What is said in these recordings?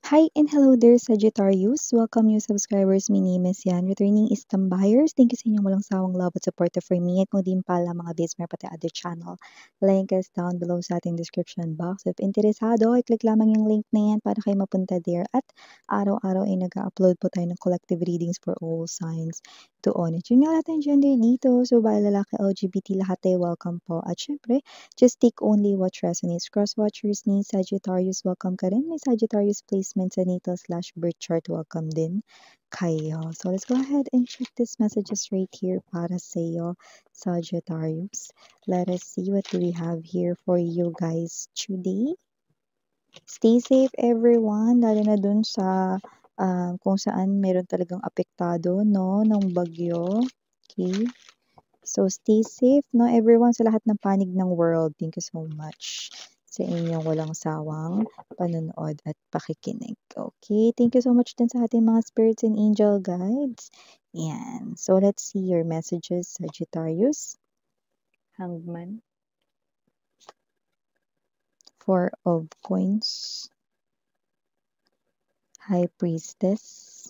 Hi and hello there, Sagittarius. Welcome new subscribers. My name is Yan. Returning is buyers. Thank you sa inyong walang sawang love at support for me. At kung din pala mga base meron pati other channel. Link is down below sa ating description box. If interesado, i-click lamang yung link na yan para kayo mapunta there. At araw-araw ay nag-upload po tayo ng collective readings for all signs to on. At yun nga lahat ng gender dito. So, ba lalaki, LGBT, lahat ay welcome po. At syempre, just take only what resonates. Cross-watchers ni Sagittarius, welcome ka rin. May Sagittarius placement sa natal/birth chart, welcome din kayo. So let's go ahead and check these messages right here para sa iyo, Sagittarius. Let us see what do we have here for you guys today. Stay safe everyone, lalo na dun sa kung saan meron talagang apektado no ng bagyo. Okay? So, stay safe, no, everyone, sa lahat ng panig ng world. Thank you so much sa inyong walang sawang panonood at pakikinig. Okay, thank you so much din sa ating mga spirits and angel guides. Yan. So, let's see your messages, Sagittarius. Hangman. Four of Coins. High Priestess.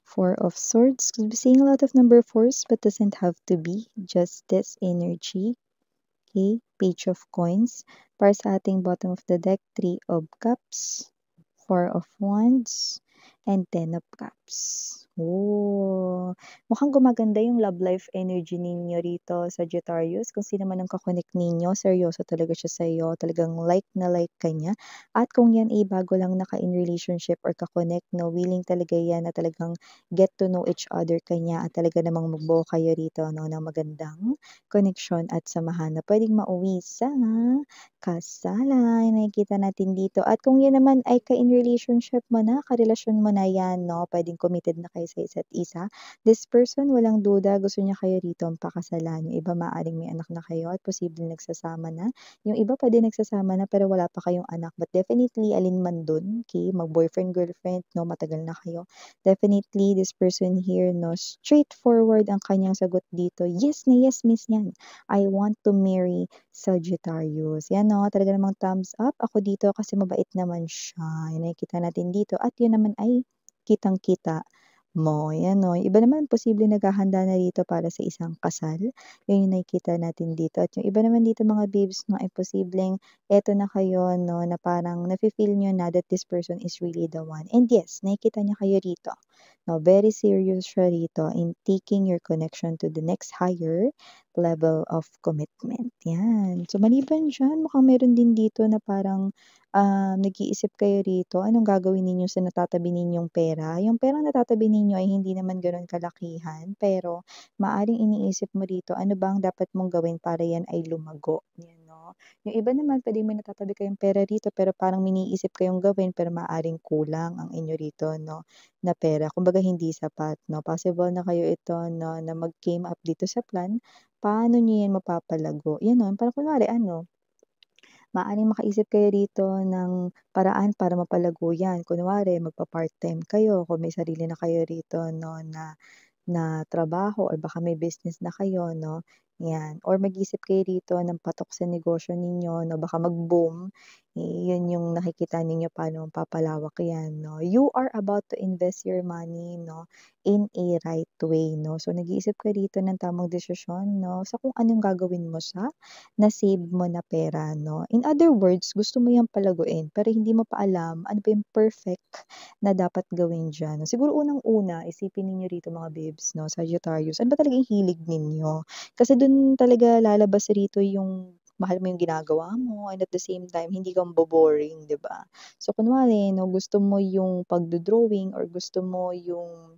Four of Swords. Could be seeing a lot of number fours, but doesn't have to be. Justice energy. Okay, Page of Coins. Para sa ating bottom of the deck, Three of Cups, Four of Wands, and Ten of Cups. Oh, mukhang gumaganda yung love life energy ninyo rito, Sagittarius. Kung sino man ang kakonek ninyo, seryoso talaga siya sa iyo. Talagang like na like ka niya. At kung yan ay bago lang naka-in relationship or kakonek, no, willing talaga yan na talagang get to know each other kanya at talaga namang magbuo kayo rito, no, ng magandang koneksyon at samahan na pwedeng mauwi sa kasalan. Nakikita natin dito. At kung yan naman ay ka-in relationship mo na, karelasyon mo na yan, no? Pwedeng committed na kayo sa isa't isa. This person, walang duda, gusto niya kayo rito ang pakasalan. Yung iba maaaring may anak na kayo at posibleng nagsasama na. Yung iba pwede nagsasama na pero wala pa kayong anak. But definitely, alin man dun, okay? Mag-boyfriend, girlfriend, no? Matagal na kayo. Definitely, this person here, no? Straightforward ang kanyang sagot dito. Yes na yes, miss yan. I want to marry Sagittarius. Yan no, talaga namang thumbs up ako dito kasi mabait naman siya. Yan nakikita natin dito. At yun naman ay kitang-kita mo. Yan no. Iba naman posible naghahanda na dito para sa isang kasal. Yan yung nakikita natin dito. At yung iba naman dito mga babes no, ay posibleng eto na kayo no, na parang nafe-feel nyo na that this person is really the one. And yes, nakikita niya kayo rito. No, very serious siya rito in taking your connection to the next higher level of commitment. Yan. So, maliban dyan, mukhang meron din dito na parang nag-iisip kayo rito, anong gagawin ninyo sa natatabi ninyong pera? Yung perang natatabi ninyo ay hindi naman gano'n kalakihan, pero maaring iniisip mo rito, ano ba ang dapat mong gawin para yan ay lumago? Yan, no? Yung iba naman, pwede may natatabi kayong pera rito, pero parang miniisip kayong gawin, pero maaring kulang ang inyo rito, no? Na pera. Kumbaga, hindi sapat, no? Possible na kayo ito, no? Na mag-came up dito sa plan, paano niyo yan mapapalago? Yan, no? Parang kunwari, ano, maaaring makaisip kayo rito ng paraan para mapalago yan. Kunwari, magpa-part-time kayo, kung may sarili na kayo rito, no, na trabaho or baka may business na kayo, no? Yan. Or mag-isip kayo rito ng patok sa negosyo ninyo, no? Baka mag-boom. Yun yung nakikita ninyo paano papalawak yan, no? You are about to invest your money, no? In a right way, no? So, nag-iisip kayo rito ng tamang desisyon, no? Sa kung anong gagawin mo sa na-save mo na pera, no? In other words, gusto mo yung palaguin, pero hindi mo pa alam ano ba yung perfect na dapat gawin diyan. Siguro unang-una, isipin ninyo rito mga babes, no, Sagittarius, ano ba talaga yung hilig ninyo? Kasi dun talaga lalabas rito yung mahal mo yung ginagawa mo and at the same time, hindi ka boring, di ba? So, kunwari, no, gusto mo yung pagdodrawing or gusto mo yung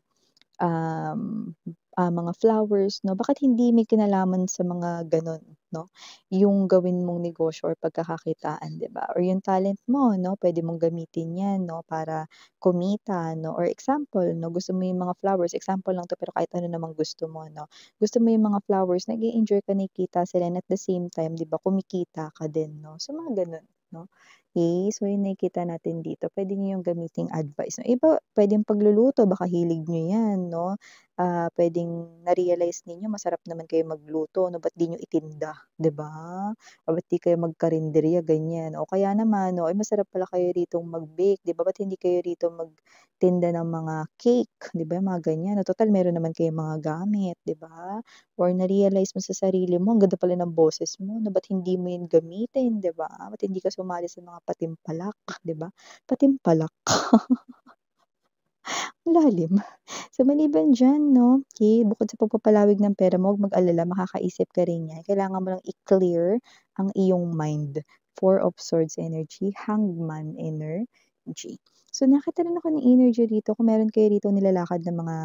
um, mga flowers, no? Bakit hindi may kinalaman sa mga gano'n, no? Yung gawin mong negosyo or pagkakakitaan, 'di ba? Or yung talent mo, no? Pwede mong gamitin 'yan, no? Para kumita, no? Or example, no? Gusto mo yung mga flowers, example lang 'to pero kahit ano namang gusto mo, no? Gusto mo yung mga flowers, nag-e-enjoy ka, nakikita sila and at the same time, 'di ba, kumikita ka din, no? So, mga gano'n, no? Okay, so yung nakikita natin dito, pwede niyo yung gamiting advice. No? Iba, pwedeng pagluluto, baka hilig niyo yan, no? puwedeng na-realize ninyo masarap naman kayo magluto 'no, ba't 'di niyo itinda, 'di ba? O ba't 'di kayo magkarenderya ganyan, o kaya naman 'no, ay masarap pala kayo ritong mag-bake 'di ba, ba't hindi kayo rito magtinda ng mga cake, 'di ba, mga ganyan. O tutal meron naman kayong mga gamit, 'di ba? Or na-realize mo sa sarili mo, ang ganda pala ng boses mo 'no, ba't hindi mo 'yun gamitin, 'di ba? Ba't hindi ka sumali sa mga patimpalak, 'di ba? Patimpalak, ang lalim. So, maliban diyan 'no, okey, bukod sa pagpapalawig ng pera mo, huwag mag-alala makakaisip ka rin niyan. Kailangan mo lang i-clear ang iyong mind. Four of Swords energy, Hangman energy. So, nakita rin ako ng energy rito kung meron kayo rito nilalakad na mga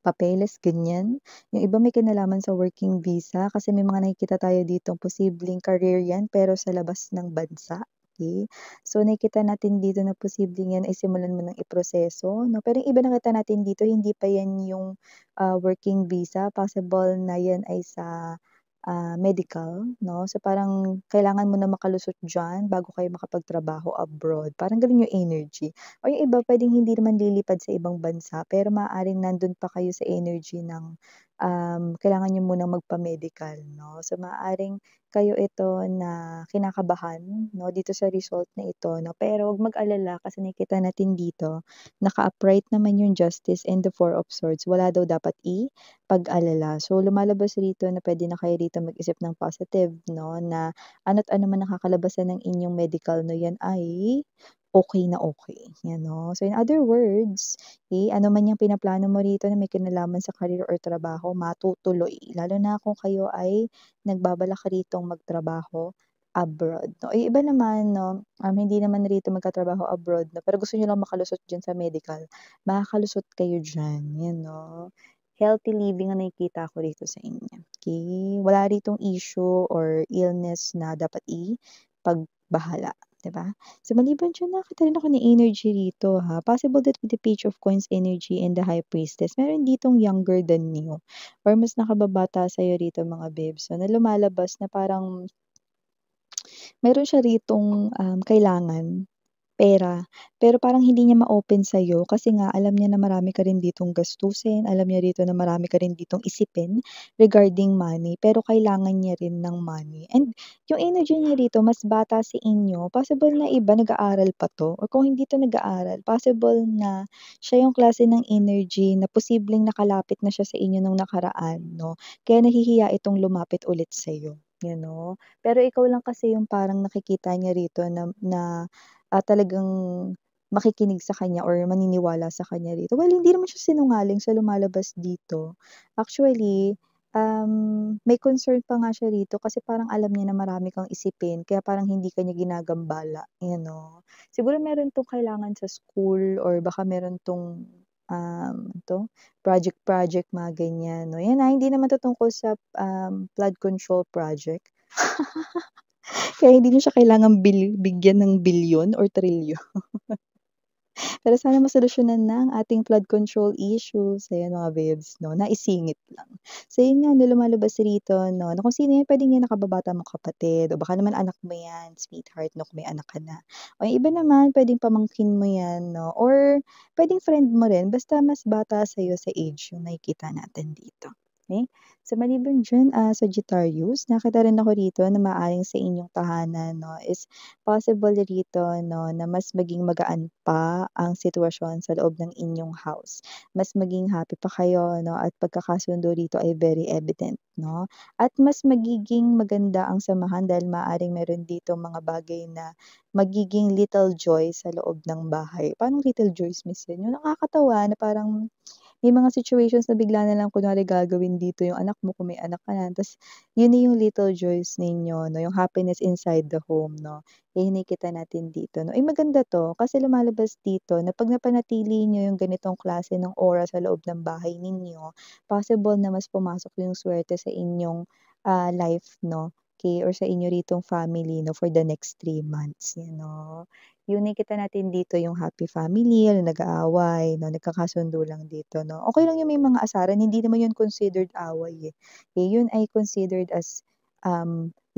papeles, ganyan. Yung iba may kinalaman sa working visa kasi may mga nakikita tayo ditong posibleng career 'yan pero sa labas ng bansa, okey. So, nakikita natin dito na posibleng 'yan ay simulan mo ng iproseso 'no, pero yung iba nakita natin dito hindi pa 'yan yung, working visa, possible na 'yan ay sa, medical 'no. So, parang kailangan mo na makalusot diyan bago kayo makapagtrabaho abroad, parang gano'n yung energy. O yung iba puwedeng hindi naman lilipad sa ibang bansa, pero maaaring nandun pa kayo sa energy ng, kailangan niyo munang magpa-medical 'no. So, maaaring kayo ito na kinakabahan 'no, dito sa result na ito 'no, pero huwag mag-alala kasi nakikita natin dito, naka-upright naman yung Justice and the Four of Swords, wala daw dapat pag-alala. So, lumalabas rito na puwede na kayo rito mag-isip ng positive 'no, na ano't ano man nakakalabasan ng inyong medical 'no, yan ay okey na okey, 'yan 'no. So in other words, ano man yung pinaplano mo rito na may kinalaman sa career or trabaho matutuloy, lalo na kung kayo ay nagbabalak ritong magtrabaho abroad 'no. Yung iba naman 'no, hindi naman rito magtatrabaho abroad 'no, pero gusto niyo lang makalusot diyan sa medical, makakalusot kayo diyan, 'yan 'no. Healthy living ang nakikita ko rito sa inyo, okey. Wala ritong issue or illness na dapat ipagbahala, 'di ba? So, maliban diyan nakita rin ako ng energy rito ha, possible that with the Page of Coins energy and the High Priestess meron ditong younger than you or mas nakababata sa'yo rito mga babes, so na lumalabas na parang meron siya ritong, kailangan, pera, pero parang hindi niya ma-open sa'yo kasi nga alam niya na marami ka rin ditong gastusin, alam niya rito na marami ka rin ditong isipin regarding money, pero kailangan niya rin ng money and yung energy niya rito mas bata sa inyo, possible na iba nag-aaral pa 'to or kung hindi 'to nag-aaral, possible na siya yung klase ng energy na posibleng nakalapit na siya sa inyo nung nakaraan 'no, kaya nahihiya itong lumapit ulit sa'yo, you know. Pero ikaw lang kasi yung parang nakikita niya rito na talagang makikinig sa kanya or maniniwala sa kanya rito. Well, hindi naman siya sinungaling sa lumalabas dito. Actually, may concern pa nga siya rito kasi parang alam niya na marami kang isipin kaya parang hindi ka niya ginagambala, you know. Siguro meron 'tong kailangan sa school or baka meron 'tong, 'to, project-project, mga ganyan 'no. 'Yan, hindi naman 'to tungkol sa, flood control project. Kaya hindi niyo siya kailangang bigyan ng bilyon or trilyon. Pero sana masolusyonan na ang ating flood control issues, ayan mga babes 'no, naisingit lang. So yun nga 'no, lumalabas rito 'no, na kung sino yan puwedeng yan nakababata mong kapatid o baka naman anak mo yan, sweetheart 'no, kung may anak ka na. O yung iba naman puwedeng pamangkin mo yan 'no, or puwedeng friend mo rin basta mas bata sa'yo sa age yung nakikita natin dito, okey? So maliban diyan, Sagittarius, nakita rin ako rito na maaaring sa inyong tahanan 'no is possible rito 'no, na mas maging magaan pa ang sitwasyon sa loob ng inyong house. Mas maging happy pa kayo 'no, at pagkakasundo rito ay very evident 'no. At mas magiging maganda ang samahan dahil maaaring meron dito mga bagay na magiging little joy sa loob ng bahay. Paanong little joys, miss yun? Yung nakakatawa na parang may mga situations na bigla na lang kunwari gagawin dito yung anak mo kung may anak ka na, ta's yun na yung little joys ninyo 'no, yung happiness inside the home 'no, yung nakikita natin dito 'no. Maganda 'to kasi lumalabas dito na 'pag napanatili niyo yung ganitong klase ng aura sa loob ng bahay ninyo, possible na mas pumasok yung swerte sa inyong, life 'no, okey, or sa inyo ritong family 'no, for the next 3 months, you know. Yung nakikita natin dito yung happy family, yung nag-aaway 'no, nagkakasundo lang dito 'no. Okey lang yung may mga asaran, hindi naman yun considered away, eh. Yun ay considered as,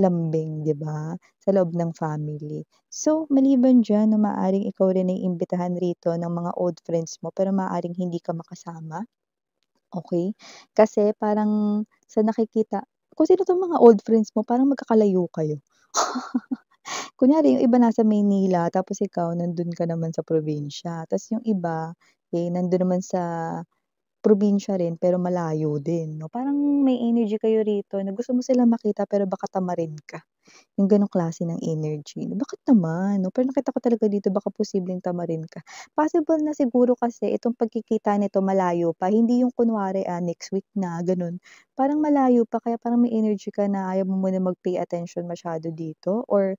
lambing 'di ba, sa loob ng family. So, maliban diyan 'no, maaaring ikaw rin ay imbitahan rito ng mga old friends mo pero maaaring hindi ka makasama. okey? Kasi parang sa nakikita kung sino 'tong mga old friends mo parang magkakalayo kayo. Kunyari yung iba nasa Maynila tapos ikaw nandun ka naman sa probinsya, ta's yung iba, eh, nandun naman sa probinsya rin pero malayo din 'no, parang may energy kayo rito na gusto mo silang makita pero baka tamarin ka, yung gano'ng klase ng energy. Bakit naman 'no, pero nakita ko talaga dito baka posibleng tamarin ka. Possible na siguro kasi itong pagkikita nito malayo pa, hindi yung kunwari, next week na gano'n. Parang malayo pa kaya parang may energy ka na ayaw mo muna mag-pay attention masyado dito or,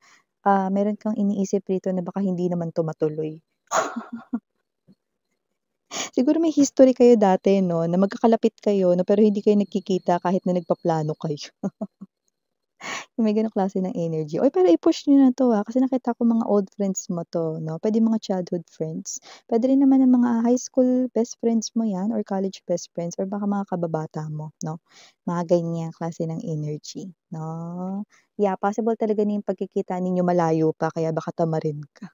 meron kang iniisip rito na baka hindi naman 'to matuloy. Siguro may history kayo dati 'no, na magkakalapit kayo 'no, pero hindi kayo nagkikita kahit na nagpaplano kayo. May gano'ng klase ng energy. Uy, pero i-push niyo na 'to, kasi nakita ko mga old friends mo 'to 'no, puwede mga childhood friends. Puwede rin naman ng mga high school best friends mo 'yan or college best friends or baka mga kababata mo 'no, mga ganiyang klase ng energy 'no. Yeah, possible talaga na yung pagkikita ninyo malayo pa kaya baka tamarin ka.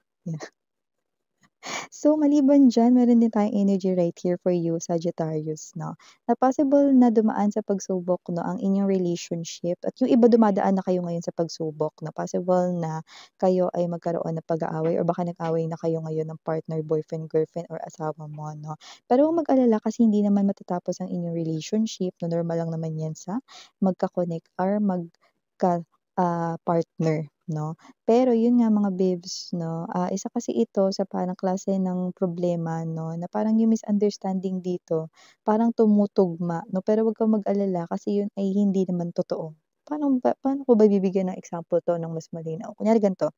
So, maliban diyan meron din tayong energy right here for you, Sagittarius 'no, na possible na dumaan sa pagsubok 'no, ang inyong relationship at yung iba dumadaan na kayo ngayon sa pagsubok na possible na kayo ay magkaroon ng pag-aaway or baka nag-away na kayo ngayon ng partner, boyfriend, girlfriend or asawa mo 'no. Pero huwag mag-alala kasi hindi naman matatapos ang inyong relationship na normal lang naman 'yan sa magka-connect or partner 'no. Pero yun nga mga babes 'no, isa kasi ito sa parang klase ng problema 'no, na parang yung misunderstanding dito parang tumutugma 'no, pero wag kang mag-alala kasi yun ay hindi naman totoo. Paano ko ba bibigyan ng example 'to ng mas malinaw? Kunyari ganito,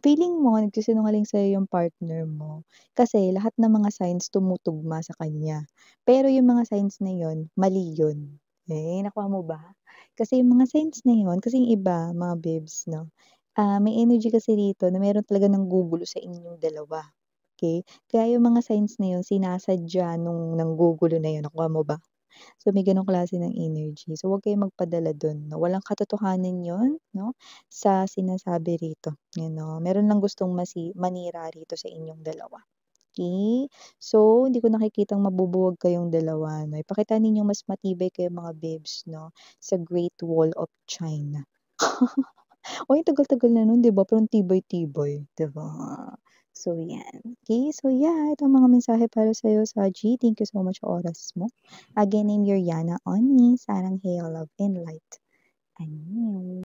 feeling mo nagsisinungaling sa'yo yung partner mo kasi lahat ng mga signs tumutugma sa kanya, pero yung mga signs na yun, mali yun. Eh, nakuha mo ba? Kasi yung mga signs na yun kasi yung iba mga babes 'no, may energy kasi dito na meron talagang nanggugulo sa inyong dalawa, okey? Kaya yung mga signs na yun sinasadya nung nanggugulo na yun, nakuha mo ba? So, may gano'ng klase ng energy. So, huwag kayong magpadala dun 'no, walang katotohanan yun 'no, sa sinasabi rito, you know. Meron lang gustong manira rito sa inyong dalawa, okey? So, hindi ko nakikitang mabubuwag kayong dalawa 'no, ipakita ninyong mas matibay kayong mga babes 'no, sa Great Wall of China. Uy, ang tagal-tagal na nun 'di ba, pero ang tibay-tibay, 'di ba? So, 'yan. Okay, so yeah, ito ang mga mensahe para sa'yo, Saji. Thank you so much sa oras mo. Again, I'm your Yana on me, Sarang Hail, Love and Light. Annyeong.